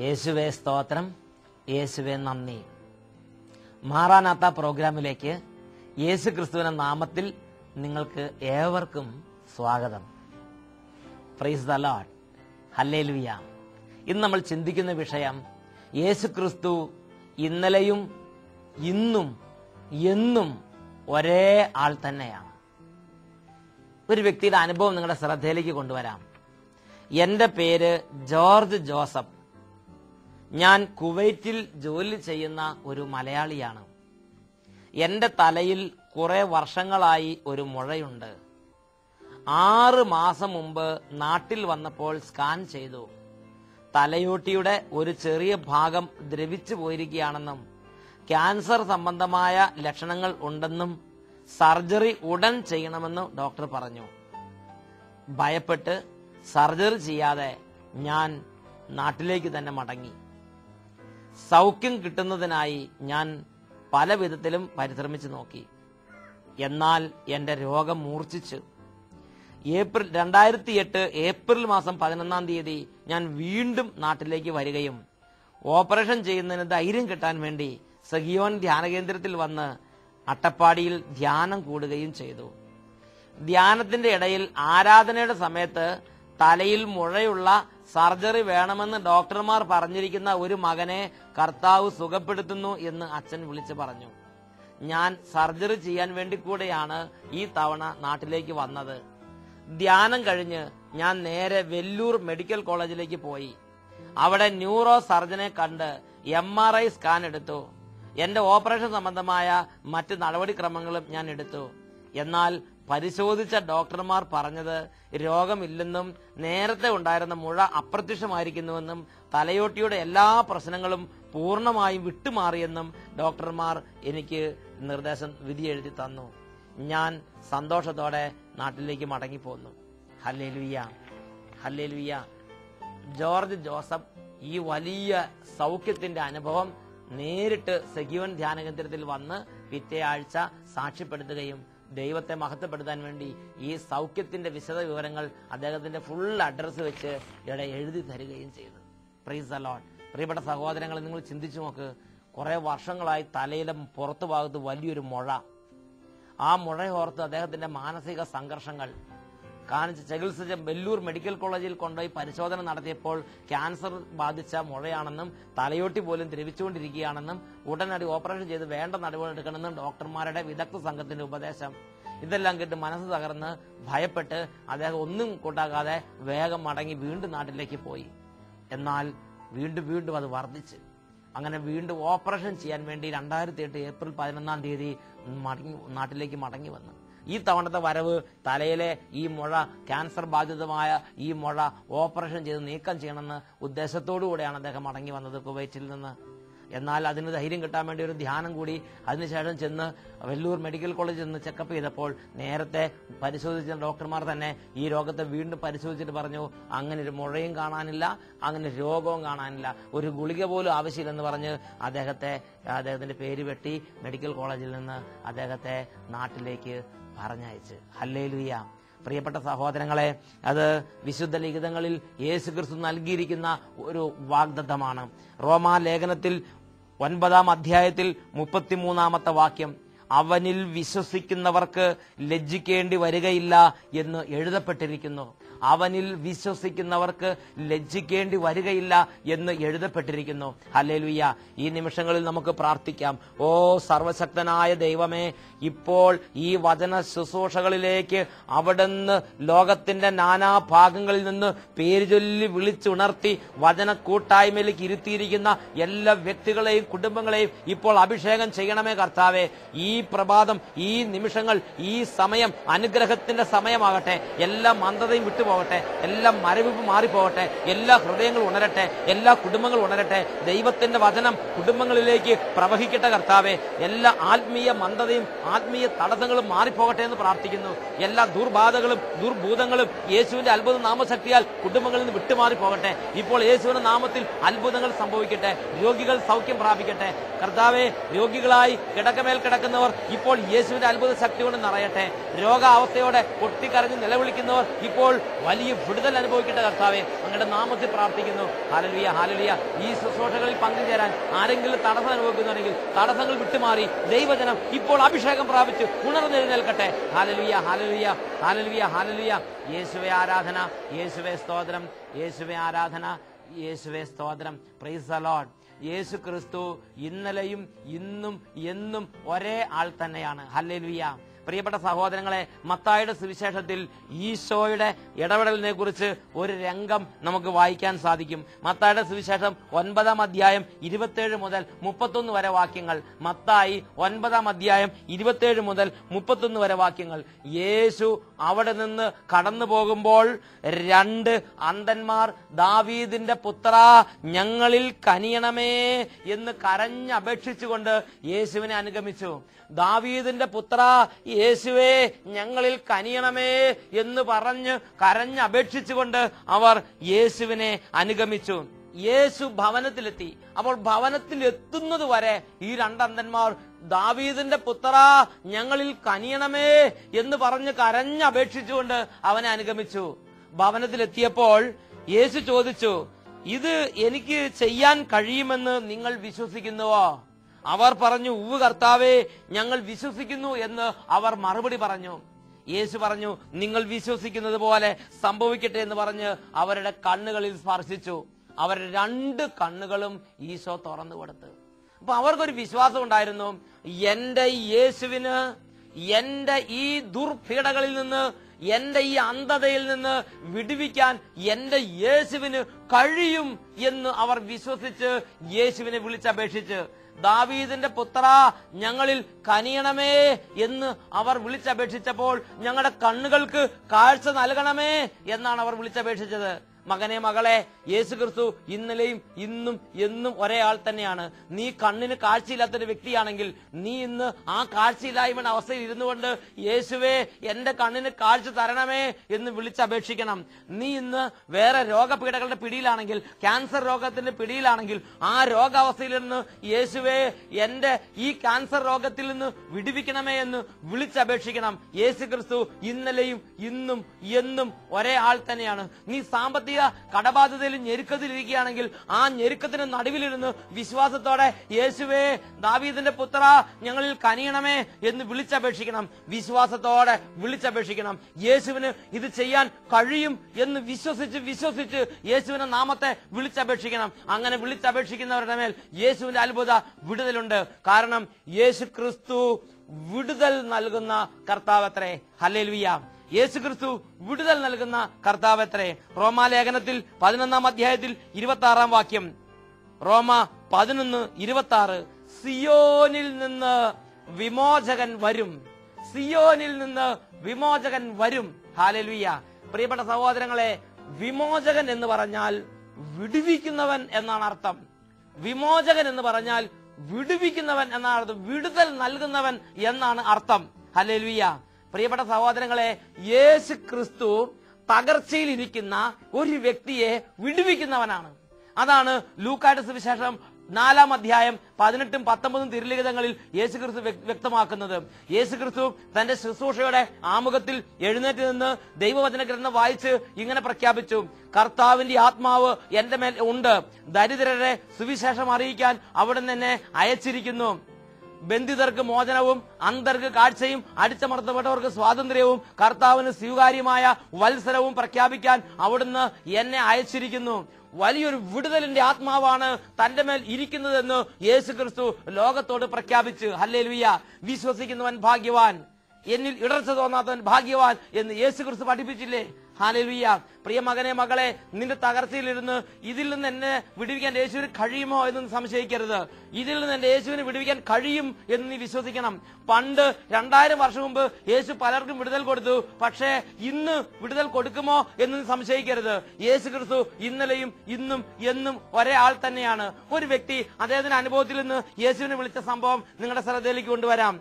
യേശുവേ സ്തോത്രം, യേശുവേ നന്ദി. മാറാനാത്ത പ്രോഗ്രാമിലേക്ക് യേശു ക്രിസ്തുവിന്റെ നാമത്തിൽ നിങ്ങൾക്ക് ഏവർക്കും സ്വാഗതം. Praise the Lord, hallelujah. ഇന്ന് നമ്മൾ ചിന്തിക്കുന്ന വിഷയം യേശു ക്രിസ്തു ഇന്നലെയും ഇന്നും എന്നും ഒരേ ആൾ തന്നെയാണ്. ഒരു വ്യക്തിയുടെ അനുഭവം നിങ്ങളുടെ ശ്രദ്ധയിലേക്ക് കൊണ്ടുവരാം. എന്റെ പേര് ജോർജ് ജോസഫ്. ഞാൻ കുവൈറ്റിൽ ജോലി ചെയ്യുന്ന ഒരു മലയാളിയാണ്. എന്റെ തലയിൽ കുറെ വർഷങ്ങളായി ഒരു മുഴയുണ്ട്. 6 മാസം മുമ്പ് നാട്ടിൽ വന്നപ്പോൾ സ്കാൻ ചെയ്തു. തലയോട്ടിയുടെ ഒരു ചെറിയ ഭാഗം ദ്രവിച്ചു പോയിരിക്കുകയാണെന്നും ക്യാൻസർ സംബന്ധമായ ലക്ഷണങ്ങൾ ഉണ്ടെന്നും സർജറി ഉടൻ ചെയ്യണമെന്നും ഡോക്ടർ പറഞ്ഞു. ഭയപ്പെട്ട് സർജറി ചെയ്യാതെ ഞാൻ നാട്ടിലേക്ക് തന്നെ മടങ്ങി. സൗഖ്യം കിട്ടുന്നതിനായി ഞാൻ പല വിധത്തിലും പരിശ്രമിച്ചു നോക്കി. എന്നാൽ എന്റെ രോഗം മൂർച്ഛിച്ചു. 2008 ഏപ്രിൽ മാസം 11 തീയതി ഞാൻ വീണ്ടും നാട്ടിലേക്ക് വരികയും ഓപ്പറേഷൻ ചെയ്യുന്നതിന് ധൈര്യം കിട്ടാൻ വേണ്ടി സഹിയോൻ ധ്യാനകേന്ദ്രത്തിൽ വന്ന് അട്ടപ്പാടിയിൽ ധ്യാനം കൂടുകയും ചെയ്തു. ധ്യാനത്തിന്റെ ഇടയിൽ ആരാധനയുടെ സമയത്ത് തലയിൽ മുഴയുള്ള സർജറി വേണമെന്ന് ഡോക്ടർമാർ പറഞ്ഞിരിക്കുന്ന ഒരു മകനെ കർത്താവ് സുഖപ്പെടുത്തുന്നു എന്ന് അച്ഛൻ വിളിച്ചു പറഞ്ഞു. ഞാൻ സർജറി ചെയ്യാൻ വേണ്ടി കൂടെയാണ് ഈ തവണ നാട്ടിലേക്ക് വന്നത്. ധ്യാനം കഴിഞ്ഞ് ഞാൻ നേരെ വെല്ലൂർ മെഡിക്കൽ കോളേജിലേക്ക് പോയി. അവിടെ ന്യൂറോ സർജനെ കണ്ട് MRI സ്കാൻ എടുത്തു. എന്റെ ഓപ്പറേഷൻ സംബന്ധമായ മറ്റ് നടപടിക്രമങ്ങളും ഞാൻ എടുത്തു. എന്നാൽ പരിശോധിച്ച ഡോക്ടർമാർ പറഞ്ഞത് രോഗമില്ലെന്നും നേരത്തെ ഉണ്ടായിരുന്ന മുഴ അപ്രത്യക്ഷമായിരിക്കുന്നുവെന്നും തലയോട്ടിയുടെ എല്ലാ പ്രശ്നങ്ങളും പൂർണ്ണമായും വിട്ടുമാറിയെന്നും ഡോക്ടർമാർ എനിക്ക് വിധി എഴുതി തന്നു. ഞാൻ സന്തോഷത്തോടെ നാട്ടിലേക്ക് മടങ്ങിപ്പോന്നു. ഹല്ലേലൂയ, ഹല്ലേലൂയ. ജോർജ് ജോസഫ് ഈ വലിയ സൗഖ്യത്തിന്റെ അനുഭവം നേരിട്ട് സഹിയോൻ ധ്യാനകേന്ദ്രത്തിൽ വന്ന് പിറ്റേ ആഴ്ച സാക്ഷ്യപ്പെടുത്തുകയും ദൈവത്തെ മഹത്വപ്പെടുത്താൻ വേണ്ടി ഈ സൗഖ്യത്തിന്റെ വിശദ വിവരങ്ങൾ അദ്ദേഹത്തിന്റെ ഫുൾ അഡ്രസ് വെച്ച് ഇവിടെ എഴുതി തരികയും ചെയ്തു. Praise the Lord. പ്രിയപ്പെട്ട സഹോദരങ്ങൾ, നിങ്ങൾ ചിന്തിച്ചു നോക്ക്. കുറെ വർഷങ്ങളായി തലയിലെ പുറത്തു ഭാഗത്ത് വലിയൊരു മുഴ. ആ മുഴയോർത്ത് അദ്ദേഹത്തിന്റെ മാനസിക സംഘർഷങ്ങൾ കാണിച്ച് ചികിത്സിച്ച വെല്ലൂർ മെഡിക്കൽ കോളേജിൽ കൊണ്ടുപോയി പരിശോധന നടത്തിയപ്പോൾ ക്യാൻസർ ബാധിച്ച മുഴയാണെന്നും തലയോട്ടി പോലും ദ്രവിച്ചുകൊണ്ടിരിക്കുകയാണെന്നും ഉടനടി ഓപ്പറേഷൻ ചെയ്ത് വേണ്ട നടപടി എടുക്കണമെന്നും ഡോക്ടർമാരുടെ വിദഗ്ധ സംഘത്തിന്റെ ഉപദേശം. ഇതെല്ലാം കേട്ട് മനസ്സ് തകർന്ന് ഭയപ്പെട്ട് അദ്ദേഹം ഒന്നും കൂട്ടാക്കാതെ വേഗം മടങ്ങി വീണ്ടും നാട്ടിലേക്ക് പോയി. എന്നാൽ വീണ്ടും അത് വർദ്ധിച്ച് അങ്ങനെ വീണ്ടും ഓപ്പറേഷൻ ചെയ്യാൻ വേണ്ടി 2008 ഏപ്രിൽ 11 തീയതി നാട്ടിലേക്ക് മടങ്ങി വന്നു. ഈ തവണത്തെ വരവ് തലയിലെ ഈ മുഴ, ക്യാൻസർ ബാധിതമായ ഈ മുഴ ഓപ്പറേഷൻ ചെയ്ത് നീക്കം ചെയ്യണമെന്ന് ഉദ്ദേശത്തോടു കൂടെയാണ് അദ്ദേഹം മടങ്ങി വന്നത് കുവൈറ്റിൽ നിന്ന്. എന്നാൽ അതിന് ധൈര്യം കിട്ടാൻ വേണ്ടി ഒരു ധ്യാനം കൂടി അതിനുശേഷം ചെന്ന് വെല്ലൂർ മെഡിക്കൽ കോളേജിൽ നിന്ന് ചെക്കപ്പ് ചെയ്തപ്പോൾ നേരത്തെ പരിശോധിച്ച ഡോക്ടർമാർ തന്നെ ഈ രോഗത്തെ വീണ്ടും പരിശോധിച്ചിട്ട് പറഞ്ഞു, അങ്ങനെ ഒരു മുഴയും കാണാനില്ല, അങ്ങനെ രോഗവും കാണാനില്ല, ഒരു ഗുളിക പോലും ആവശ്യമില്ലെന്ന് പറഞ്ഞ് അദ്ദേഹത്തിന്റെ പേര് വെട്ടി മെഡിക്കൽ കോളേജിൽ നിന്ന് അദ്ദേഹത്തെ നാട്ടിലേക്ക് പറഞ്ഞയച്ച്. ഹല്ലേലൂയ. പ്രിയപ്പെട്ട സഹോദരങ്ങളെ, അത് വിശുദ്ധ ലിഖിതങ്ങളിൽ യേശു ക്രിസ്തു നൽകിയിരിക്കുന്ന ഒരു വാഗ്ദത്തമാണ്. റോമാലേഖനത്തിൽ 9 അധ്യായത്തിൽ 33 വാക്യം, അവനിൽ വിശ്വസിക്കുന്നവർക്ക് ലജ്ജിക്കേണ്ടി വരികയില്ല എന്ന് എഴുതപ്പെട്ടിരിക്കുന്നു. അവനിൽ വിശ്വസിക്കുന്നവർക്ക് ലജ്ജിക്കേണ്ടി വരികയില്ല എന്ന് എഴുതപ്പെട്ടിരിക്കുന്നു. ഹല്ലേലൂയ. ഈ നിമിഷങ്ങളിൽ നമുക്ക് പ്രാർത്ഥിക്കാം. ഓ സർവശക്തനായ ദൈവമേ, ഇപ്പോൾ ഈ വചന ശുശ്രൂഷകളിലേക്ക് അവിടുന്ന് ലോകത്തിന്റെ നാനാഭാഗങ്ങളിൽ നിന്ന് പേര് ചൊല്ലി വിളിച്ചുണർത്തി വചന കൂട്ടായ്മയിലേക്ക് ഇരുത്തിയിരിക്കുന്ന എല്ലാ വ്യക്തികളെയും കുടുംബങ്ങളെയും ഇപ്പോൾ അഭിഷേകം ചെയ്യണമേ കർത്താവേ. ഈ പ്രഭാതം, ഈ നിമിഷങ്ങൾ, ഈ സമയം അനുഗ്രഹത്തിന്റെ സമയമാകട്ടെ. എല്ലാ മന്ദതയും വിട്ടുപോകട്ടെ, എല്ലാ മരവിപ്പ് മാറിപ്പോകട്ടെ, എല്ലാ ഹൃദയങ്ങളും ഉണരട്ടെ, എല്ലാ കുടുംബങ്ങളും ഉണരട്ടെ. ദൈവത്തിന്റെ വചനം കുടുംബങ്ങളിലേക്ക് പ്രവഹിക്കട്ടെ കർത്താവേ. എല്ലാ ആത്മീയ മന്ദതയും ആത്മീയ തടസ്സങ്ങളും മാറിപ്പോകട്ടെ എന്ന് പ്രാർത്ഥിക്കുന്നു. എല്ലാ ദുർബാധകളും ദുർഭൂതങ്ങളും യേശുവിന്റെ അത്ഭുത നാമശക്തിയാൽ കുടുംബങ്ങളിൽ നിന്ന് വിട്ടുമാറി പോകട്ടെ. ഇപ്പോൾ യേശുവിന്റെ നാമത്തിൽ അത്ഭുതങ്ങൾ സംഭവിക്കട്ടെ. രോഗികൾ സൗഖ്യം പ്രാപിക്കട്ടെ കർത്താവെ. രോഗികളായി കിടക്കമേൽ കിടക്കുന്നവർ ഇപ്പോൾ യേശുവിന്റെ അത്ഭുത ശക്തി കൊണ്ട് നിറയട്ടെ. രോഗാവസ്ഥയോടെ പൊട്ടിക്കരഞ്ഞ് നിലവിളിക്കുന്നവർ ഇപ്പോൾ വലിയ വിടുതൽ അനുഭവിക്കട്ടെ കർത്താവെ. അങ്ങയുടെ നാമത്തിൽ പ്രാർത്ഥിക്കുന്നു. Hallelujah, hallelujah. ഈ ശുശ്രൂഷകളിൽ പങ്കുചേരാൻ ആരെങ്കിലും തടസ്സം അനുഭവിക്കുന്നുണ്ടെങ്കിൽ തടസ്സങ്ങൾ വിട്ടുമാറി ദൈവജനം ഇപ്പോൾ അഭിഷേകം പ്രാപിച്ച് ഉണർന്നെഴുന്നേൽക്കട്ടെ. ഹല്ലേലൂയ, ഹല്ലേലൂയ, ഹല്ലേലൂയ, ഹല്ലേലൂയ. യേശുവേ ആരാധന, യേശുവേ സ്തോത്രം, യേശുവേ ആരാധന, യേശുവേ സ്തോത്രം. Praise the Lord. യേശു ക്രിസ്തു ഇന്നലെയും ഇന്നും എന്നും ഒരേ ആൾ തന്നെയാണ്. ഹല്ലേലൂയ. പ്രിയപ്പെട്ട സഹോദരങ്ങളെ, മത്തായിയുടെ സുവിശേഷത്തിൽ ഈശോയുടെ ഇടപെടലിനെ കുറിച്ച് ഒരു രംഗം നമുക്ക് വായിക്കാൻ സാധിക്കും. മത്തായിയുടെ സുവിശേഷം 9-ാം അധ്യായം 27 മുതൽ 31 വരെ വാക്യങ്ങൾ. മത്തായി 9-ാം അധ്യായം 27 മുതൽ 31 വരെ വാക്യങ്ങൾ. യേശു അവിടെ നിന്ന് കടന്നു പോകുമ്പോൾ 2 അന്ധന്മാർ ദാവീദിന്റെ പുത്രാ ഞങ്ങളിൽ കനിയണമേ എന്ന് കരഞ്ഞപേക്ഷിച്ചുകൊണ്ട് യേശുവിനെ അനുഗമിച്ചു. ദാവീദിന്റെ പുത്രാ യേശുവേ ഞങ്ങളിൽ കനിയണമേ എന്ന് പറഞ്ഞ് കരഞ്ഞപേക്ഷിച്ചുകൊണ്ട് അവർ യേശുവിനെ അനുഗമിച്ചു. യേശു ഭവനത്തിലെത്തി. അപ്പോൾ ഭവനത്തിൽ എത്തുന്നത് വരെ ഈ 2 അന്ധന്മാർ ദാവീദിന്റെ പുത്രാ ഞങ്ങളിൽ കനിയണമേ എന്ന് പറഞ്ഞ് കരഞ്ഞപേക്ഷിച്ചുകൊണ്ട് അവനെ അനുഗമിച്ചു. ഭവനത്തിലെത്തിയപ്പോൾ യേശു ചോദിച്ചു, ഇത് എനിക്ക് ചെയ്യാൻ കഴിയുമെന്ന് നിങ്ങൾ വിശ്വസിക്കുന്നുവോ? അവർ പറഞ്ഞു, ഉവ്വ് കർത്താവേ, ഞങ്ങൾ വിശ്വസിക്കുന്നു എന്ന് അവർ മറുപടി പറഞ്ഞു. യേശു പറഞ്ഞു, നിങ്ങൾ വിശ്വസിക്കുന്നത് പോലെ സംഭവിക്കട്ടെ എന്ന് പറഞ്ഞ് അവരുടെ കണ്ണുകളിൽ സ്പർശിച്ചു. അവരുടെ 2 കണ്ണുകളും ഈശോ തുറന്നു കൊടുത്തു. അപ്പൊ അവർക്കൊരു വിശ്വാസം ഉണ്ടായിരുന്നു, എന്റെ യേശുവിന് എന്റെ ഈ ദുർപീഡകളിൽ നിന്ന്, എന്റെ ഈ അന്ധതയിൽ നിന്ന് വിടുവിക്കാൻ എന്റെ യേശുവിന് കഴിയും എന്ന് അവർ വിശ്വസിച്ച് യേശുവിനെ വിളിച്ചപേക്ഷിച്ച്, ദാവീദിന്റെ പുത്രാ ഞങ്ങളിൽ കനിയണമേ എന്ന് അവർ വിളിച്ചപേക്ഷിച്ചപ്പോൾ ഞങ്ങളുടെ കണ്ണുകൾക്ക് കാഴ്ച നൽകണമേ എന്നാണ് അവർ വിളിച്ചപേക്ഷിച്ചത്. മകനെ, മകളെ, യേശു ക്രിസ്തു ഇന്നലെയും ഇന്നും എന്നും ഒരേ ആൾ തന്നെയാണ്. നീ കണ്ണിന് കാഴ്ചയില്ലാത്തൊരു വ്യക്തിയാണെങ്കിൽ നീ ഇന്ന് ആ കാഴ്ചയില്ലായ്മയുടെ അവസ്ഥയിൽ ഇരുന്നു കൊണ്ട് യേശുവേ എന്റെ കണ്ണിന് കാഴ്ച തരണമേ എന്ന് വിളിച്ചപേക്ഷിക്കണം. നീ ഇന്ന് വേറെ രോഗപീഠകളുടെ പിടിയിലാണെങ്കിൽ, ക്യാൻസർ രോഗത്തിന്റെ പിടിയിലാണെങ്കിൽ, ആ രോഗാവസ്ഥയിൽ നിന്ന് യേശുവേ എന്റെ ഈ ക്യാൻസർ രോഗത്തിൽ നിന്ന് വിടുവിക്കണമേ എന്ന് വിളിച്ചപേക്ഷിക്കണം. യേശു ക്രിസ്തു ഇന്നലെയും ഇന്നും എന്നും ഒരേ ആൾ തന്നെയാണ്. നീ സാമ്പത്തിക കടബാധ്യതയിൽ ഞെരുക്കത്തിലിരിക്കുകയാണെങ്കിൽ ആ ഞെരുക്കത്തിന് നടുവിലിരുന്ന് വിശ്വാസത്തോടെ യേശുവേ ദാവീദിന്റെ പുത്ര ഞങ്ങളിൽ കനിയണമേ എന്ന് വിളിച്ചപേക്ഷിക്കണം. വിശ്വാസത്തോടെ വിളിച്ചപേക്ഷിക്കണം. യേശുവിന് ഇത് ചെയ്യാൻ കഴിയും എന്ന് വിശ്വസിച്ച് യേശുവിന്റെ നാമത്തെ വിളിച്ചപേക്ഷിക്കണം. അങ്ങനെ വിളിച്ചപേക്ഷിക്കുന്നവരുടെ മേൽ യേശുവിന്റെ അത്ഭുത വിടുതലുണ്ട്. കാരണം യേശു ക്രിസ്തു വിടുതൽ നൽകുന്ന കർത്താവത്രേ. ഹല്ലേലൂയ. യേശു ക്രിസ്തു വിടുതൽ നൽകുന്ന കർത്താവത്രേ. റോമാലേഖനത്തിൽ 11-ാം അധ്യായത്തിൽ 26-ാം വാക്യം. റോമ 11:26. സിയോനിൽ നിന്ന് വിമോചകൻ വരും, സിയോനിൽ നിന്ന് വിമോചകൻ വരും. ഹല്ലേലൂയ. പ്രിയപ്പെട്ട സഹോദരങ്ങളെ, വിമോചകൻ എന്ന് പറഞ്ഞാൽ വിടുവിക്കുന്നവൻ എന്നാണ് അർത്ഥം. വിമോചകൻ എന്ന് പറഞ്ഞാൽ വിടുവിക്കുന്നവൻ എന്നാണ് അർത്ഥം. വിടുതൽ നൽകുന്നവൻ എന്നാണ് അർത്ഥം. ഹല്ലേലൂയ. പ്രിയപ്പെട്ട സഹോദരങ്ങളെ, യേശു ക്രിസ്തു തകർച്ചയിലിരിക്കുന്ന ഒരു വ്യക്തിയെ വിടുവിക്കുന്നവനാണ്. അതാണ് ലൂക്കായുടെ സുവിശേഷം 4-ാം അധ്യായം 18-ഉം 19-ഉം തിരുലിഖിതങ്ങളിൽ യേശു ക്രിസ്തു വ്യക്തമാക്കുന്നത്. യേശു ക്രിസ്തു തന്റെ ശുശ്രൂഷയുടെ ആമുഖത്തിൽ എഴുന്നേറ്റ് നിന്ന് ദൈവവചന ഗ്രന്ഥം വായിച്ച് ഇങ്ങനെ പ്രഖ്യാപിച്ചു, കർത്താവിന്റെ ആത്മാവ് എന്റെ മേൽ ഉണ്ട്, ദരിദ്രരെ സുവിശേഷം അറിയിക്കാൻ അവിടുന്ന് എന്നെ അയച്ചിരിക്കുന്നു. ബന്ധിതർക്ക് മോചനവും അന്ധർക്ക് കാഴ്ചയും അടിച്ചമർത്തപ്പെട്ടവർക്ക് സ്വാതന്ത്ര്യവും കർത്താവിന് സ്വീകാര്യമായ വത്സരവും പ്രഖ്യാപിക്കാൻ അവിടുന്ന് എന്നെ അയച്ചിരിക്കുന്നു. വലിയൊരു വിടുതലിന്റെ ആത്മാവാണ് തന്റെ മേൽ ഇരിക്കുന്നതെന്ന് യേശു ക്രിസ്തു ലോകത്തോട് പ്രഖ്യാപിച്ച്. ഹല്ലേലൂയ. വിശ്വസിക്കുന്നവൻ ഭാഗ്യവാൻ, എന്നിൽ ഇടർച്ച തോന്നാത്തവൻ ഭാഗ്യവാൻ എന്ന് യേശു ക്രിസ്തു പഠിപ്പിച്ചില്ലേ? ഹല്ലേലൂയ. പ്രിയ മകനെ, മകളെ, നിന്റെ തകർച്ചയിലിരുന്ന് ഇതിൽ നിന്ന് എന്നെ വിടുവിക്കാൻ യേശുവിന് കഴിയുമോ എന്നൊന്ന് സംശയിക്കരുത്. ഇതിൽ നിന്ന് എന്റെ യേശുവിന് വിടുവിക്കാൻ കഴിയും എന്ന് നീ വിശ്വസിക്കണം. പണ്ട് 2000 വർഷം മുമ്പ് യേശു പലർക്കും വിടുതൽ കൊടുത്തു. പക്ഷേ ഇന്ന് വിടുതൽ കൊടുക്കുമോ എന്ന് സംശയിക്കരുത്. യേശു ക്രിസ്തു ഇന്നലെയും ഇന്നും എന്നും ഒരേ ആൾ തന്നെയാണ്. ഒരു വ്യക്തി അദ്ദേഹത്തിന്റെ അനുഭവത്തിൽ നിന്ന് യേശുവിനെ വിളിച്ച സംഭവം നിങ്ങളുടെ ശ്രദ്ധയിലേക്ക് കൊണ്ടുവരാം.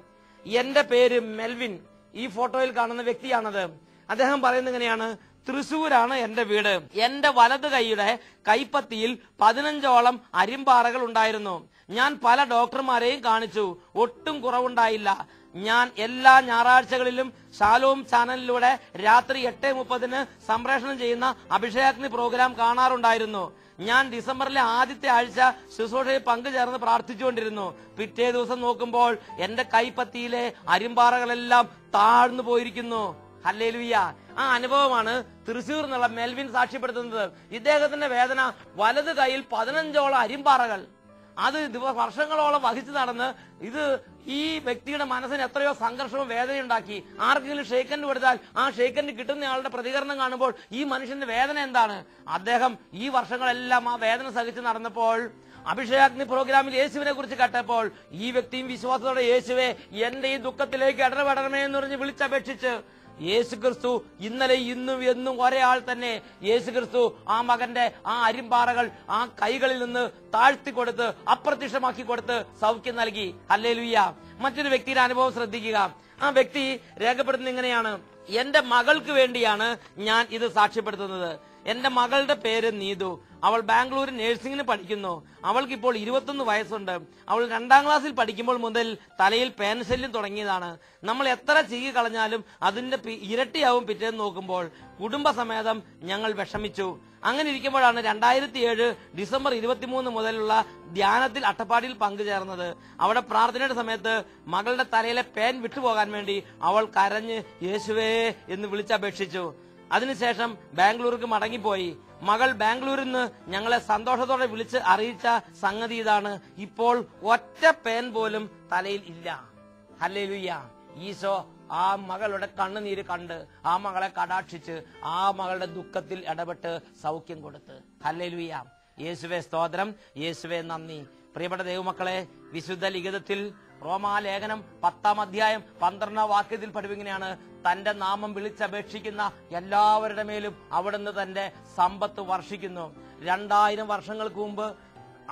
എന്റെ പേര് മെൽവിൻ. ഈ ഫോട്ടോയിൽ കാണുന്ന വ്യക്തിയാണത്. അദ്ദേഹം പറയുന്നത് ഇങ്ങനെയാണ്, തൃശൂരാണ് എന്റെ വീട്. എന്റെ വലത് കൈയുടെ കൈപ്പത്തിയിൽ 15ഓളം അരിമ്പാറകൾ ഉണ്ടായിരുന്നു. ഞാൻ പല ഡോക്ടർമാരെയും കാണിച്ചു, ഒട്ടും കുറവുണ്ടായില്ല. ഞാൻ എല്ലാ ഞായറാഴ്ചകളിലും ഷാലോം ചാനലിലൂടെ രാത്രി 8:30 സംപ്രേഷണം ചെയ്യുന്ന അഭിഷേകാഗ്നി പ്രോഗ്രാം കാണാറുണ്ടായിരുന്നു. ഞാൻ ഡിസംബറിലെ ആദ്യത്തെ ആഴ്ച ശുശ്രൂഷയിൽ പങ്കുചേർന്ന് പ്രാർത്ഥിച്ചുകൊണ്ടിരുന്നു. പിറ്റേ ദിവസം നോക്കുമ്പോൾ എന്റെ കൈപ്പത്തിയിലെ അരിമ്പാറകളെല്ലാം താഴ്ന്നു പോയിരിക്കുന്നു. ഹല്ലേലൂയ. ആ അനുഭവമാണ് തൃശ്ശൂർ എന്നുള്ള മെൽവിൻ സാക്ഷ്യപ്പെടുത്തുന്നത്. ഇദ്ദേഹത്തിന്റെ വേദന വലത് കൈയിൽ 15ഓളം അരിമ്പാറകൾ. അത് വർഷങ്ങളോളം വഹിച്ചു നടന്ന് ഇത് ഈ വ്യക്തിയുടെ മനസ്സിന് എത്രയോ സംഘർഷവും വേദനയുണ്ടാക്കി. ആർക്കെങ്കിലും ഷെയ്ക്കൻഡ് കൊടുത്താൽ ആ ഷെയ്ക്കൻഡ് കിട്ടുന്നയാളുടെ പ്രതികരണം കാണുമ്പോൾ ഈ മനുഷ്യന്റെ വേദന എന്താണ്? അദ്ദേഹം ഈ വർഷങ്ങളെല്ലാം ആ വേദന സഹിച്ച് നടന്നപ്പോൾ അഭിഷേകാഗ്നി പ്രോഗ്രാമിൽ യേശുവിനെ കുറിച്ച് കേട്ടപ്പോൾ ഈ വ്യക്തിയും വിശ്വാസത്തോടെ യേശുവെ എന്റെ ഈ ദുഃഖത്തിലേക്ക് ഇടപെടണമേ എന്ന് പറഞ്ഞ് വിളിച്ചപേക്ഷിച്ച് യേശുക്രിസ്തു ഇന്നലെ ഇന്നും എന്നും ഒരേ ആൾ തന്നെ. യേശുക്രിസ്തു ആ മകന്റെ ആ അരിമ്പാറകൾ ആ കൈകളിൽ നിന്ന് താഴ്ത്തി കൊടുത്ത് അപ്രത്യക്ഷമാക്കി കൊടുത്ത് സൗഖ്യം നൽകി. ഹല്ലേലൂയ. മറ്റൊരു വ്യക്തിയുടെ അനുഭവം ശ്രദ്ധിക്കുക. ആ വ്യക്തി രേഖപ്പെടുത്തുന്നത് ഇങ്ങനെയാണ്: എന്റെ മകൾക്ക് വേണ്ടിയാണ് ഞാൻ ഇത് സാക്ഷ്യപ്പെടുത്തുന്നത്. എന്റെ മകളുടെ പേര് നീതു. അവൾ ബാംഗ്ലൂർ നഴ്സിംഗിന് പഠിക്കുന്നു. അവൾക്ക് ഇപ്പോൾ 21 വയസ്സുണ്ട്. അവൾ 2ാം ക്ലാസ്സിൽ പഠിക്കുമ്പോൾ മുതൽ തലയിൽ പേൻശല്യം തുടങ്ങിയതാണ്. നമ്മൾ എത്ര ചീകി കളഞ്ഞാലും അതിന്റെ ഇരട്ടിയാവും പിറ്റേന്ന് നോക്കുമ്പോൾ. കുടുംബസമേതം ഞങ്ങൾ വിഷമിച്ചു. അങ്ങനെ ഇരിക്കുമ്പോഴാണ് 2007 ഡിസംബർ 23 മുതലുള്ള ധ്യാനത്തിൽ അട്ടപ്പാടിയിൽ പങ്കുചേർന്നത്. അവിടെ പ്രാർത്ഥനയുടെ സമയത്ത് മകളുടെ തലയിലെ പേൻ വിട്ടുപോകാൻ വേണ്ടി അവൾ കരഞ്ഞ് യേശുവേ എന്ന് വിളിച്ചപേക്ഷിച്ചു. അതിനുശേഷം ബാംഗ്ലൂർക്ക് മടങ്ങിപ്പോയി. മകൾ ബാംഗ്ലൂരിൽ നിന്ന് ഞങ്ങളെ സന്തോഷത്തോടെ വിളിച്ച് അറിയിച്ച സംഗതി ഇതാണ്: ഇപ്പോൾ ഒറ്റ പേൻ പോലും തലയിൽ ഇല്ല. ഹല്ലേലൂയ. ഈശോ ആ മകളുടെ കണ്ണുനീര് കണ്ട് ആ മകളെ കടാക്ഷിച്ച് ആ മകളുടെ ദുഃഖത്തിൽ ഇടപെട്ട് സൗഖ്യം കൊടുത്ത്. ഹല്ലേലൂയ. യേശുവേ സ്തോത്രം, യേശുവേ നന്ദി. പ്രിയപ്പെട്ട ദൈവമക്കളെ, വിശുദ്ധ ലിഖിതത്തിൽ റോമാലേഖനം 10-ാം അധ്യായം 12-ാം വാക്യത്തിൽ പഠിപ്പിങ്ങനെയാണ്: തന്റെ നാമം വിളിച്ചപേക്ഷിക്കുന്ന എല്ലാവരുടെ മേലും അവിടുന്ന് തന്റെ സമ്പത്ത് വർഷിക്കുന്നു. 2000 വർഷങ്ങൾക്ക് മുമ്പ്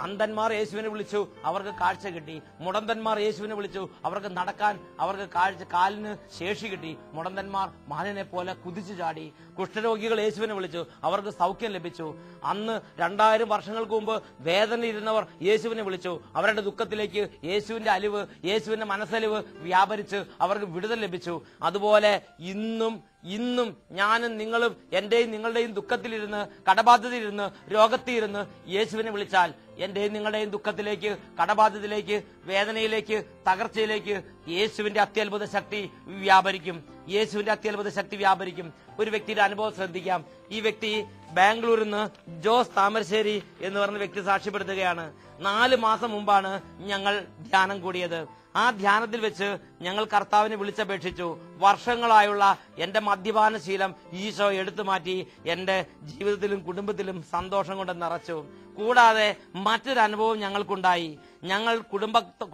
അന്ധന്മാർ യേശുവിനെ വിളിച്ചു, അവർക്ക് കാഴ്ച കിട്ടി. മുടന്തന്മാർ യേശുവിനെ വിളിച്ചു, അവർക്ക് നടക്കാൻ, അവർക്ക് കാലിന് ശേഷി കിട്ടി. മുടന്തന്മാർ മാനിനെ പോലെ കുതിച്ചു ചാടി. കുഷ്ഠരോഗികൾ യേശുവിനെ വിളിച്ചു, അവർക്ക് സൗഖ്യം ലഭിച്ചു. അന്ന് 2000 വർഷങ്ങൾക്ക് മുമ്പ് വേദനയിരുന്നവർ യേശുവിനെ വിളിച്ചു, അവരുടെ ദുഃഖത്തിലേക്ക് യേശുവിന്റെ അലിവ്, യേശുവിന്റെ മനസ്സലിവ് വ്യാപരിച്ച് അവർക്ക് വിടുതൽ ലഭിച്ചു. അതുപോലെ ഇന്നും ഞാനും നിങ്ങളും എന്റെയും നിങ്ങളുടെയും ദുഃഖത്തിലിരുന്ന്, കടബാധ്യതയിലിരുന്ന്, രോഗത്തിലിരുന്ന് യേശുവിനെ വിളിച്ചാൽ എന്റെയും നിങ്ങളുടെയും ദുഃഖത്തിലേക്ക്, കടബാധ്യതയിലേക്ക്, വേദനയിലേക്ക്, തകർച്ചയിലേക്ക് യേശുവിന്റെ അത്യത്ഭുത ശക്തി വ്യാപരിക്കും. യേശുവിന്റെ അത്യത്ഭുത ശക്തി വ്യാപരിക്കും. ഒരു വ്യക്തിയുടെ അനുഭവം ശ്രദ്ധിക്കാം. ഈ വ്യക്തി ബാംഗ്ലൂരിൽ നിന്ന് ജോസ് താമരശ്ശേരി എന്ന് പറഞ്ഞ വ്യക്തി സാക്ഷ്യപ്പെടുത്തുകയാണ്. 4 മാസം മുമ്പാണ് ഞങ്ങൾ ധ്യാനം കൂടിയത്. ആ ധ്യാനത്തിൽ വെച്ച് ഞങ്ങൾ കർത്താവിനെ വിളിച്ചപേക്ഷിച്ചു. വർഷങ്ങളായുള്ള എന്റെ മദ്യപാന ശീലം ഈശോ എടുത്തു മാറ്റി എന്റെ ജീവിതത്തിലും കുടുംബത്തിലും സന്തോഷം കൊണ്ട് നിറച്ചു. കൂടാതെ മറ്റൊരു അനുഭവം ഞങ്ങൾക്കുണ്ടായി. ഞങ്ങൾ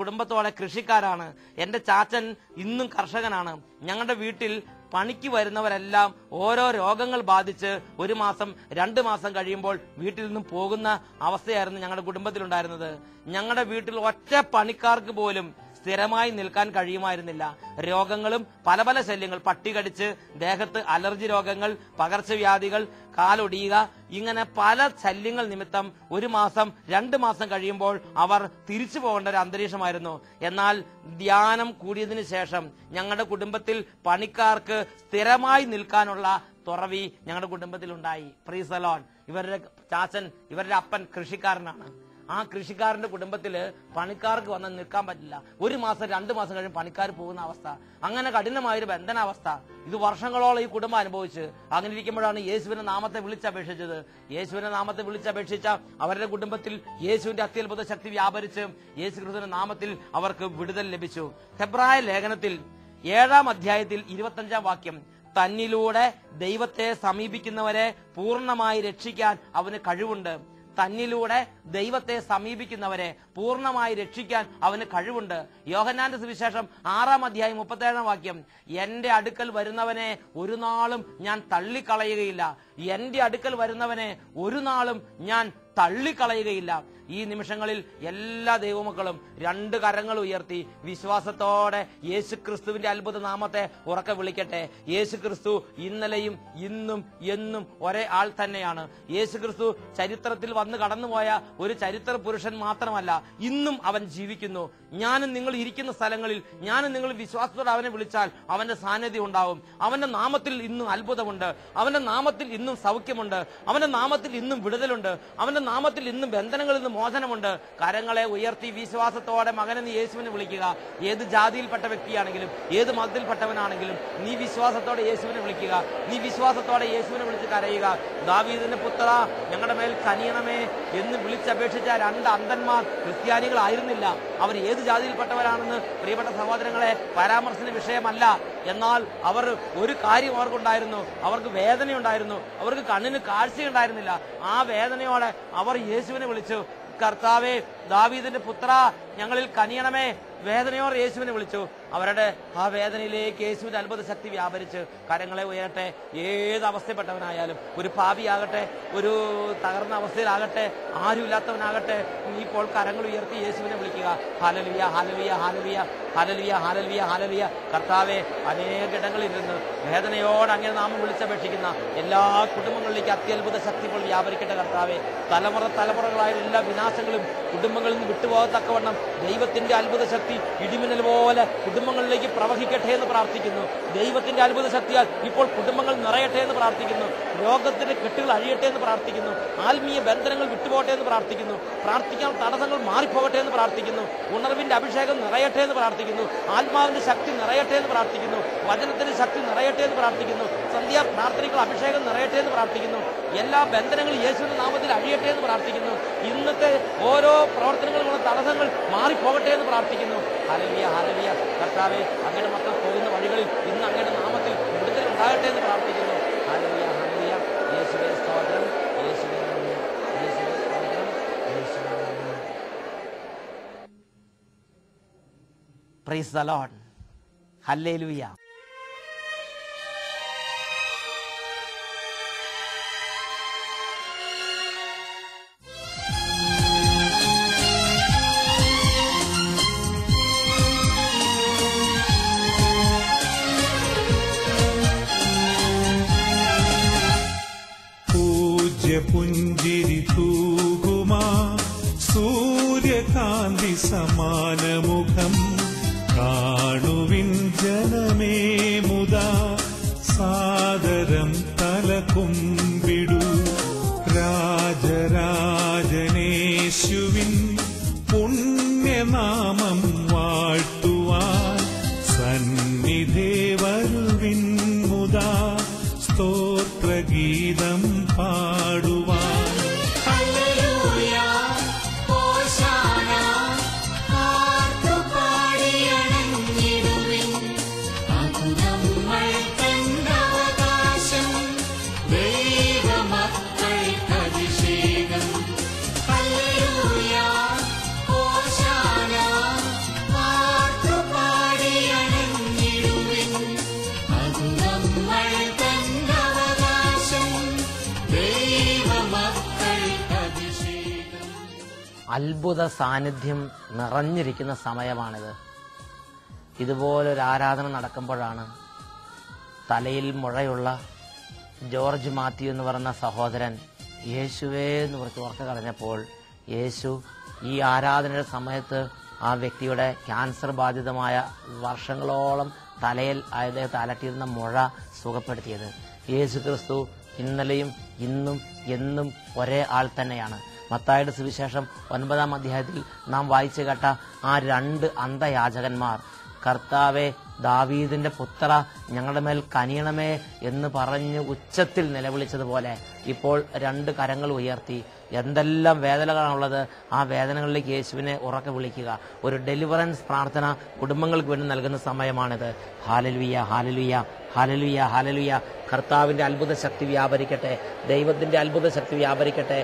കുടുംബത്തോടെ കൃഷിക്കാരാണ്. എന്റെ ചാച്ചൻ ഇന്നും കർഷകനാണ്. ഞങ്ങളുടെ വീട്ടിൽ പണിക്ക് വരുന്നവരെല്ലാം ഓരോ രോഗങ്ങൾ ബാധിച്ച് 1 മാസം 2 മാസം കഴിയുമ്പോൾ വീട്ടിൽ നിന്നും പോകുന്ന അവസ്ഥയായിരുന്നു ഞങ്ങളുടെ കുടുംബത്തിലുണ്ടായിരുന്നത്. ഞങ്ങളുടെ വീട്ടിൽ ഒറ്റ പണിക്കാർക്ക് പോലും സ്ഥിരമായി നിൽക്കാൻ കഴിയുമായിരുന്നില്ല. രോഗങ്ങളും പല പല ശല്യങ്ങൾ, പട്ടി കടിച്ച്, ദേഹത്ത് അലർജി രോഗങ്ങൾ, പകർച്ചവ്യാധികൾ, കാലൊടിയുക, ഇങ്ങനെ പല ശല്യങ്ങൾ നിമിത്തം 1 മാസം 2 മാസം കഴിയുമ്പോൾ അവർ തിരിച്ചു പോകേണ്ട ഒരു അന്തരീക്ഷമായിരുന്നു. എന്നാൽ ധ്യാനം കൂടിയതിനു ശേഷം ഞങ്ങളുടെ കുടുംബത്തിൽ പണിക്കാർക്ക് സ്ഥിരമായി നിൽക്കാനുള്ള തുറവി ഞങ്ങളുടെ കുടുംബത്തിൽ ഉണ്ടായി. Praise the Lord. ഇവരുടെ ചാച്ചൻ, ഇവരുടെ അപ്പൻ കൃഷിക്കാരനാണ്. ആ കൃഷിക്കാരന്റെ കുടുംബത്തില് പണിക്കാർക്ക് വന്ന് നിൽക്കാൻ പറ്റില്ല. 1 മാസം 2 മാസം കഴിഞ്ഞ് പണിക്കാർ പോകുന്ന അവസ്ഥ. അങ്ങനെ കഠിനമായൊരു ബന്ധനാവസ്ഥ ഇത് വർഷങ്ങളോളം ഈ കുടുംബം അനുഭവിച്ച്. അങ്ങനെ ഇരിക്കുമ്പോഴാണ് യേശുവിന്റെ നാമത്തെ വിളിച്ചപേക്ഷിച്ചത്. യേശുവിന്റെ നാമത്തെ വിളിച്ചപേക്ഷിച്ച അവരുടെ കുടുംബത്തിൽ യേശുവിന്റെ അത്യത്ഭുത ശക്തി വ്യാപരിച്ച് യേശു ക്രിസ്തുവിന്റെ നാമത്തിൽ അവർക്ക് വിടുതൽ ലഭിച്ചു. ഹെബ്രായ ലേഖനത്തിൽ 7-ാം അധ്യായത്തിൽ 25-ാം വാക്യം: തന്നിലൂടെ ദൈവത്തെ സമീപിക്കുന്നവരെ പൂർണ്ണമായി രക്ഷിക്കാൻ അവന് കഴിവുണ്ട്. തന്നിലൂടെ ദൈവത്തെ സമീപിക്കുന്നവരെ പൂർണ്ണമായി രക്ഷിക്കാൻ അവന് കഴിവുണ്ട്. യോഹന്നാന്റെ സുവിശേഷം 6-ാം അധ്യായം 37-ാം വാക്യം: എന്റെ അടുക്കൽ വരുന്നവനെ ഒരു നാളും ഞാൻ തള്ളിക്കളയുകയില്ല. എന്റെ അടുക്കൽ വരുന്നവനെ ഒരു നാളും ഞാൻ തള്ളിക്കളയുകയില്ല. ഈ നിമിഷങ്ങളിൽ എല്ലാ ദൈവമക്കളും 2 കരങ്ങൾ ഉയർത്തി വിശ്വാസത്തോടെ യേശുക്രിസ്തുവിന്റെ അത്ഭുത നാമത്തെ ഉറക്കെ വിളിക്കട്ടെ. യേശുക്രിസ്തു ഇന്നലെയും ഇന്നും എന്നും ഒരേ ആൾ തന്നെയാണ്. യേശുക്രിസ്തു ചരിത്രത്തിൽ വന്ന് കടന്നുപോയ ഒരു ചരിത്ര പുരുഷൻ മാത്രമല്ല, ഇന്നും അവൻ ജീവിക്കുന്നു. ഞാനും നിങ്ങൾ ഇരിക്കുന്ന സ്ഥലങ്ങളിൽ ഞാനും നിങ്ങൾ വിശ്വാസത്തോടെ അവനെ വിളിച്ചാൽ അവന്റെ സാന്നിധ്യം ഉണ്ടാവും. അവന്റെ നാമത്തിൽ ഇന്നും അത്ഭുതമുണ്ട്, അവന്റെ നാമത്തിൽ ഇന്നും സൗഖ്യമുണ്ട്, അവന്റെ നാമത്തിൽ ഇന്നും വിടുതലുണ്ട്, അവന്റെ നാമത്തിൽ ഇന്നും ബന്ധനങ്ങളിൽ നിന്ന് മോചനമുണ്ട്. കരങ്ങളെ ഉയർത്തി വിശ്വാസത്തോടെ മകനെ നീ യേശുവിനെ വിളിക്കുക. ഏത് ജാതിയിൽപ്പെട്ട വ്യക്തിയാണെങ്കിലും ഏത് മതത്തിൽപ്പെട്ടവനാണെങ്കിലും നീ വിശ്വാസത്തോടെ യേശുവിനെ വിളിക്കുക. നീ വിശ്വാസത്തോടെ യേശുവിനെ വിളിച്ച് കരയുക. ദാവീദിന്റെ പുത്ര ഞങ്ങളുടെ മേൽ കനിയണമേ എന്ന് വിളിച്ചപേക്ഷിച്ച 2 അന്ധന്മാർ ക്രിസ്ത്യാനികളായിരുന്നില്ല. അവർ ഏത് ജാതിയിൽപ്പെട്ടവരാണെന്ന് പ്രിയപ്പെട്ട സഹോദരങ്ങളെ പരാമർശന വിഷയമല്ല. എന്നാൽ അവർ ഒരു കാര്യം അവർക്കുണ്ടായിരുന്നു, അവർക്ക് വേദനയുണ്ടായിരുന്നു, അവർക്ക് കണ്ണിന് കാഴ്ചയുണ്ടായിരുന്നില്ല. ആ വേദനയോടെ അവർ യേശുവിനെ വിളിച്ചു. കർത്താവേ, ദാവീദിന്റെ പുത്ര ഞങ്ങളിൽ കനിയണമേ, വേദനയോടെ യേശുവിനെ വിളിച്ചു. അവരുടെ ആ വേദനയിലേക്ക് യേശുവിന്റെ അത്ഭുത ശക്തി വ്യാപരിച്ച്. കരങ്ങളെ ഉയരട്ടെ. ഏത് അവസ്ഥപ്പെട്ടവനായാലും, ഒരു പാപിയാകട്ടെ, ഒരു തകർന്ന അവസ്ഥയിലാകട്ടെ, ആരുമില്ലാത്തവനാകട്ടെ, നീ ഇപ്പോൾ കരങ്ങൾ ഉയർത്തി യേശുവിനെ വിളിക്കുക. ഹല്ലേലൂയ, ഹല്ലേലൂയ, ഹല്ലേലൂയ, ഹല്ലേലൂയ, ഹല്ലേലൂയ, ഹല്ലേലൂയ. കർത്താവെ, അനേകയിടങ്ങളിൽ നിന്ന് വേദനയോടെ അങ്ങനെ നാമം വിളിച്ചപേക്ഷിക്കുന്ന എല്ലാ കുടുംബങ്ങളിലേക്ക് അത്യത്ഭുത ശക്തി ഇപ്പോൾ വ്യാപരിക്കട്ടെ. കർത്താവെ, തലമുറകളായ എല്ലാ വിനാശങ്ങളും കുടുംബങ്ങളിൽ നിന്ന് വിട്ടുപോകത്തക്കവണ്ണം ദൈവത്തിന്റെ അത്ഭുത ശക്തി ഇടിമിന്നൽ പോലെ കുടുംബങ്ങളിലേക്ക് പ്രവഹിക്കട്ടെ എന്ന് പ്രാർത്ഥിക്കുന്നു. ദൈവത്തിന്റെ അത്ഭുത ശക്തിയാൽ ഇപ്പോൾ കുടുംബങ്ങൾ നിറയട്ടെ എന്ന് പ്രാർത്ഥിക്കുന്നു. രോഗത്തിന്റെ കെട്ടുകൾ അഴിയട്ടെ എന്ന് പ്രാർത്ഥിക്കുന്നു. ആത്മീയ ബന്ധനങ്ങൾ വിട്ടുപോകട്ടെ എന്ന് പ്രാർത്ഥിക്കുന്നു. പ്രാർത്ഥിക്കാൻ തടസ്സങ്ങൾ മാറിപ്പോകട്ടെ എന്ന് പ്രാർത്ഥിക്കുന്നു. ഉണർവിന്റെ അഭിഷേകം നിറയട്ടെ എന്ന് പ്രാർത്ഥിക്കുന്നു. ആത്മാവിന്റെ ശക്തി നിറയട്ടെ എന്ന് പ്രാർത്ഥിക്കുന്നു. വചനത്തിന്റെ ശക്തി നിറയട്ടെ എന്ന് പ്രാർത്ഥിക്കുന്നു. സന്ധ്യാ പ്രാർത്ഥനകൾ അഭിഷേകം നിറയട്ടെ എന്ന് പ്രാർത്ഥിക്കുന്നു. എല്ലാ ബന്ധനങ്ങളും യേശുവിന്റെ നാമത്തിൽ അഴിയട്ടെ എന്ന് പ്രാർത്ഥിക്കുന്നു. ഇന്നത്തെ ഓരോ പ്രവർത്തനങ്ങളുമുള്ള തടസ്സങ്ങൾ മാറിപ്പോകട്ടെ എന്ന് പ്രാർത്ഥിക്കുന്നു. Hallelujah, hallelujah. കർത്താവേ, അങ്ങയുടെ മക്കൾ പോകുന്ന വഴികളിൽ ഇന്ന് അങ്ങയുടെ നാമത്തിൽ വിടുതൽ ഉണ്ടാകട്ടെ എന്ന് പ്രാർത്ഥിക്കുന്നു. ഹല്ലേലൂയ, ഹല്ലേലൂയ. യേശുവേ സ്തോത്രം, യേശുവേ നന്ദി, യേശുവേ സ്തോത്രം, യേശുവേ നന്ദി. Praise the Lord. ഹല്ലേലൂയ. പുഞ്ചിരി തൂകുമാ സൂര്യകാന്തി സമാനമുഖം കാണുവിൻ ജനമേ മുദാ സാദരം തലകുമ്പിടു രാജരാജനേശുവിൻ പുണ്യനാമം വാഴ്ത്തുവാൻ സന്നിധേ വരുവിൻ മുദാ സ്തോത്രഗീതം പാടുവാൻ. അത്ഭുത സാന്നിധ്യം നിറഞ്ഞിരിക്കുന്ന സമയമാണിത്. ഇതുപോലൊരു ആരാധന നടക്കുമ്പോഴാണ് തലയിൽ മുഴയുള്ള ജോർജ് മാത്യു എന്ന് പറയുന്ന സഹോദരൻ യേശുവേ എന്ന് കുറച്ച് ഉറക്കെ കളഞ്ഞപ്പോൾ യേശു ഈ ആരാധനയുടെ സമയത്ത് ആ വ്യക്തിയുടെ ക്യാൻസർ ബാധിതമായ വർഷങ്ങളോളം തലയിൽ അദ്ദേഹത്തെ അലട്ടിയിരുന്ന മുഴ സുഖപ്പെടുത്തിയത്. യേശു ക്രിസ്തു ഇന്നലെയും ഇന്നും എന്നും ഒരേ ആൾ തന്നെയാണ്. മത്തായിയുടെ സുവിശേഷം 9-ാം അധ്യായത്തിൽ നാം വായിച്ചു കേട്ട ആ 2 അന്ധയാചകന്മാർ കർത്താവെ, ദാവീദിന്റെ പുത്ര ഞങ്ങളുടെ മേൽ കനിയണമേ എന്ന് പറഞ്ഞ് ഉച്ചത്തിൽ നിലവിളിച്ചതുപോലെ ഇപ്പോൾ 2 കരങ്ങൾ ഉയർത്തി എന്തെല്ലാം വേദനകളാണുള്ളത് ആ വേദനകളിലേക്ക് യേശുവിനെ ഉറക്കെ വിളിക്കുക. ഒരു ഡെലിവറൻസ് പ്രാർത്ഥന കുടുംബങ്ങൾക്ക് വേണ്ടി നൽകുന്ന സമയമാണിത്. ഹല്ലേലൂയ, ഹല്ലേലൂയ, ഹല്ലേലൂയ, ഹല്ലേലൂയ. കർത്താവിന്റെ അത്ഭുത ശക്തി വ്യാപരിക്കട്ടെ. ദൈവത്തിന്റെ അത്ഭുത ശക്തി വ്യാപരിക്കട്ടെ.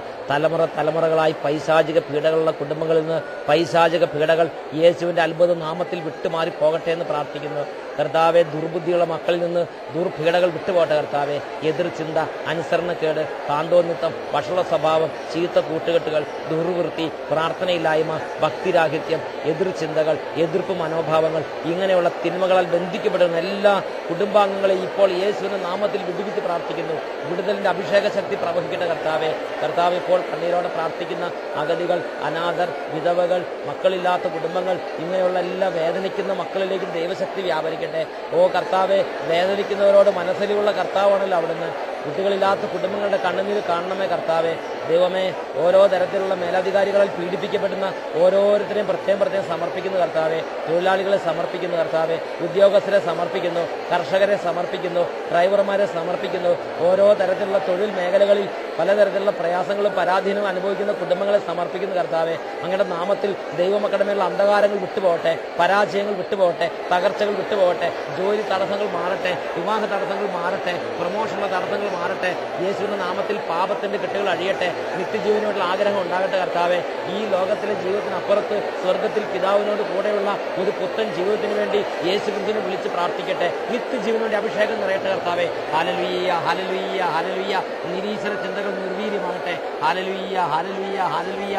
തലമുറകളായി പൈശാചിക പീഡകളുള്ള കുടുംബങ്ങളിൽ നിന്ന് പൈശാചിക പീഡകൾ യേശുവിന്റെ അത്ഭുത നാമത്തിൽ വിട്ടുമാറി പോകട്ടെ എന്ന് പ്രാർത്ഥിക്കുന്നു. കർത്താവെ, ദുർബുദ്ധിയുള്ള മക്കളിൽ നിന്ന് ദുർപീഡകൾ വിട്ടുപോകട്ടെ. കർത്താവെ, എതിർ ചിന്ത, അനുസരണക്കേട്, കാന്തോന്നിത്തം, വഷള സ്വഭാവം, ചീത്ത കൂട്ടുകെട്ടുകൾ, ദുർവൃത്തി, പ്രാർത്ഥനയില്ലായ്മ, ഭക്തിരാഹിത്യം, എതിർചിന്തകൾ, എതിർപ്പ് മനോഭാവങ്ങൾ, ഇങ്ങനെയുള്ള തിന്മകളാൽ ബന്ധിക്കപ്പെടുന്ന എല്ലാ കുടുംബാംഗങ്ങളെയും ഇപ്പോൾ യേശുവിന്റെ നാമത്തിൽ വിടുവിച്ച് പ്രാർത്ഥിക്കുന്നു. വിടുതലിന്റെ അഭിഷേക ശക്തി പ്രവഹിക്കട്ടെ കർത്താവെ. കർത്താവ് ഇപ്പോൾ കണ്ണീരോടെ പ്രാർത്ഥിക്കുന്ന അഗതികൾ, അനാഥർ, വിധവകൾ, മക്കളില്ലാത്ത കുടുംബങ്ങൾ, ഇങ്ങനെയുള്ള എല്ലാ വേദനിക്കുന്ന മക്കളിലേക്കും ദൈവശക്തി വ്യാപരിക്കട്ടെ. ഓ കർത്താവെ, വേദനിക്കുന്നവരോട് മനസ്സിലുള്ള കർത്താവാണല്ലോ അവിടുന്ന്. കുട്ടികളില്ലാത്ത കുടുംബങ്ങളുടെ കണ്ണുനീര് കാണണമേ കർത്താവെ. ദൈവമേ, ഓരോ തരത്തിലുള്ള മേലധികാരികളാൽ പീഡിപ്പിക്കപ്പെടുന്ന ഓരോരുത്തരെയും പ്രത്യേകം സമർപ്പിക്കുന്നു കർത്താവെ. തൊഴിലാളികളെ സമർപ്പിക്കുന്നു കർത്താവെ. ഉദ്യോഗസ്ഥരെ സമർപ്പിക്കുന്നു, കർഷകരെ സമർപ്പിക്കുന്നു, ഡ്രൈവർമാരെ സമർപ്പിക്കുന്നു. ഓരോ തരത്തിലുള്ള തൊഴിൽ മേഖലകളിൽ പലതരത്തിലുള്ള പ്രയാസങ്ങളും പരാധീനവും അനുഭവിക്കുന്ന കുടുംബങ്ങളെ സമർപ്പിക്കുന്നു കർത്താവെ. അങ്ങയുടെ നാമത്തിൽ ദൈവമക്കളുടെ മേലുള്ള അന്ധകാരങ്ങൾ വിട്ടുപോകട്ടെ, പരാജയങ്ങൾ വിട്ടുപോകട്ടെ, തകർച്ചകൾ വിട്ടുപോകട്ടെ, ജോലി തടസ്സങ്ങൾ മാറട്ടെ, വിവാഹ തടസ്സങ്ങൾ മാറട്ടെ, പ്രമോഷനുള്ള തടസ്സങ്ങൾ മാറട്ടെ. യേശുവിന്റെ നാമത്തിൽ പാപത്തിന്റെ കെട്ടുകൾ അഴിയട്ടെ. നിത്യജീവനോടുള്ള ആഗ്രഹം ഉണ്ടാകട്ടെ കർത്താവെ. ഈ ലോകത്തിലെ ജീവിതത്തിനപ്പുറത്ത് സ്വർഗത്തിൽ പിതാവിനോട് കൂടെയുള്ള ഒരു പുത്തൻ ജീവിതത്തിന് വേണ്ടി യേശു ക്രിസ്തുവിനെ വിളിച്ച് പ്രാർത്ഥിക്കട്ടെ. നിത്യജീവനോട് അഭിഷേകം നിറയട്ടെ കർത്താവെ. ഹല്ലേലൂയ, ഹല്ലേലൂയ, ഹല്ലേലൂയ. നിരീശ്വര ചിന്തകൾ നിർവീര്യമാകട്ടെ. ഹല്ലേലൂയ, ഹല്ലേലൂയ, ഹല്ലേലൂയ.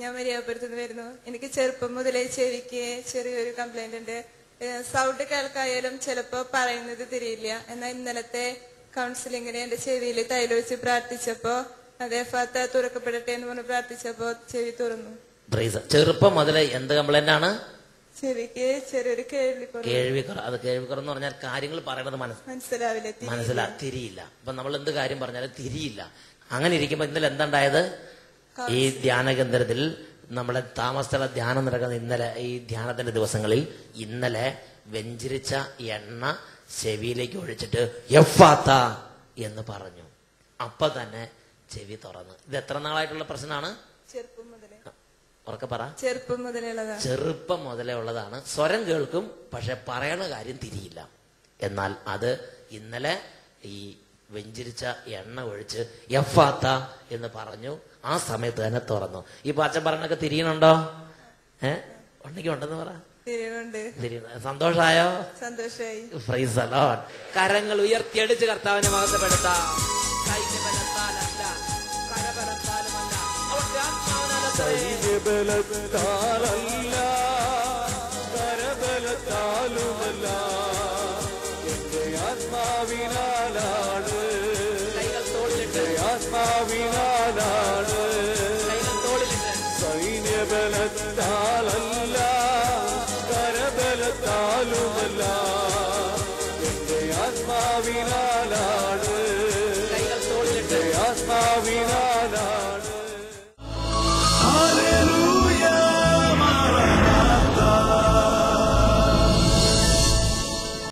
ഞാൻ മരിയാപുരത്തുനിന്ന് വരുന്നു. എനിക്ക് ചെറുപ്പം മുതലേ ചെവിക്ക് ചെറിയൊരു കംപ്ലൈന്റ് ഉണ്ട്. സൗണ്ട് കേൾക്കായാലും ചിലപ്പോ പറയുന്നത് തിരിയില്ല. എന്നാൽ ഇന്നലത്തെ കൗൺസിലിങ്ങിന് എന്റെ ചെവിയിൽ തൈലം വെച്ച് പ്രാർത്ഥിച്ചപ്പോ അതേ ഫാത്ത തുറക്കപ്പെടട്ടെ എന്ന് പറഞ്ഞ് പ്രാർത്ഥിച്ചപ്പോ ചെവി തുറന്നു. ചെറുപ്പം മുതലേ എന്ത് കംപ്ലൈന്റ് ആണ്? ചെവിക്ക് ചെറിയൊരു കേൾവിക്കുറവ്. അത് കേൾവിക്കുറന്ന് പറഞ്ഞാൽ കാര്യങ്ങൾ പറയണത് മനസ്സിലാവില്ല, തിരിയില്ല. അപ്പൊ നമ്മൾ എന്ത് കാര്യം പറഞ്ഞാലും തിരിയില്ല. അങ്ങനെ ഇരിക്കുമ്പോ ഇന്നലെ എന്തുണ്ടായത്? ഈ ധ്യാന കേന്ദ്രത്തിൽ നമ്മുടെ താമസസ്ഥല ധ്യാനം നടക്കുന്ന ഇന്നലെ ഈ ധ്യാനത്തിന്റെ ദിവസങ്ങളിൽ ഇന്നലെ വെഞ്ചിരിച്ച എണ്ണ ചെവിയിലേക്ക് ഒഴിച്ചിട്ട് എഫാത്ത എന്ന് പറഞ്ഞു. അപ്പൊ തന്നെ ചെവി തുറന്നു. ഇത് എത്ര നാളായിട്ടുള്ള പ്രശ്നമാണ്? ഉറക്കെ പറ. ചെറുപ്പം മുതലേ ഉള്ളതാണ്. സ്വരം കേൾക്കും, പക്ഷെ പറയണ കാര്യം തിരിയില്ല. എന്നാൽ അത് ഇന്നലെ ഈ വെഞ്ചിരിച്ച എണ്ണ ഒഴിച്ച് എഫാത്ത എന്ന് പറഞ്ഞു. ആ സമയത്ത് തന്നെ തുറന്നു. ഈ അച്ഛൻ പറഞ്ഞൊക്കെ തിരിയണുണ്ടോ? ഉണ്ടെങ്കിൽ ഉണ്ടെന്ന് പറ. സന്തോഷായോ? സന്തോഷായി. Praise the Lord. കരങ്ങൾ ഉയർത്തിയടിച്ച് കർത്താവിനെ മഹത്വപ്പെടുത്താം. കൈബലത്താലല്ല കരബലത്താലുമല്ല എന്റെ ആത്മാവിനാലാണ്, ആത്മാവിനാലാണ്. സൈന്യബലത്താലല്ല കരബലത്താലുമല്ല